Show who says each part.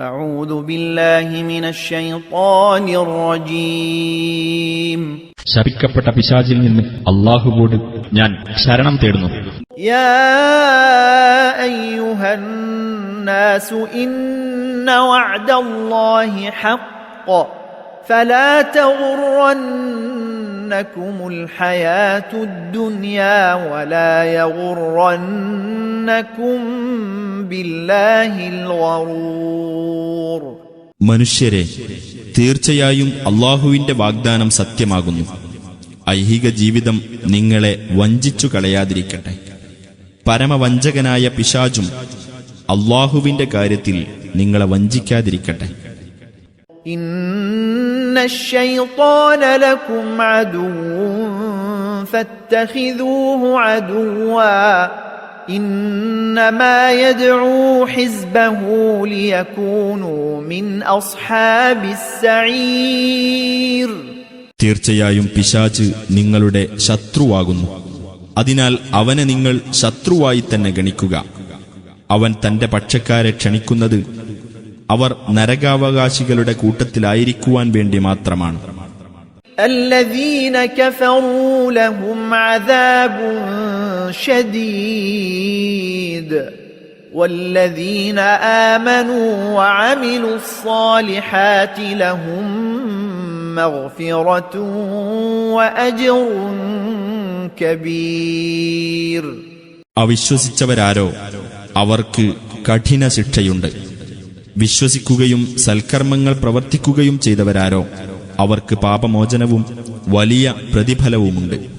Speaker 1: أعوذ بالله من الشيطان الرجيم.
Speaker 2: ശപിക്കപ്പെട്ട പിശാചിൽ നിന്ന് അല്ലാഹുവോട് ഞാൻ ശരണം തേടുന്നു.
Speaker 1: يا أيها الناس إن وعد الله حق فلا تغرنكم الحياة الدنيا ولا يغرنكم بالله الغرور.
Speaker 3: മനുഷ്യരെ, തീർച്ചയായും അല്ലാഹുവിന്റെ വാഗ്ദാനം സത്യമാകുന്നു. ഐഹിക ജീവിതം നിങ്ങളെ വഞ്ചിച്ചു കളയാതിരിക്കട്ടെ. പരമവഞ്ചകനായ പിശാചും അല്ലാഹുവിന്റെ കാര്യത്തിൽ നിങ്ങളെ വഞ്ചിക്കാതിരിക്കട്ടെ.
Speaker 1: ഇന്നശ്ശൈത്വാന ലക്കും അദുവ്വുൻ ഫത്തഖിദൂഹു അദുവ്വാ ഇന്നമാ യദ്ഉ ഹിസ്ബഹു ലിയകൂനൂ മിൻ അസ്ഹാബിസ് സഈർ.
Speaker 3: തീർച്ചയായും പിശാച് നിങ്ങളുടെ ശത്രുവാകുന്നു. അതിനാൽ അവനെ നിങ്ങൾ ശത്രുവായി തന്നെ ഗണിക്കുക. അവൻ തന്റെ പക്ഷക്കാരെ ക്ഷണിക്കുന്നത് അവർ നരകാവകാശികളുടെ കൂട്ടത്തിലായിരിക്കുവാൻ വേണ്ടി മാത്രമാണ്.
Speaker 1: الذين كفروا لهم عذاب شديد والذين آمنوا وعملوا الصالحات لهم مغفرة وأجر كبير.
Speaker 3: അവിശ്വസിച്ചവരാരോ അവർക്ക് കഠിന ശിക്ഷയുണ്ട്. വിശ്വസിക്കുകയും സൽക്കർമ്മങ്ങൾ പ്രവർത്തിക്കുകയും ചെയ്തവരാരോ അവർക്ക് പാപമോചനവും വലിയ പ്രതിഫലവുമുണ്ട്.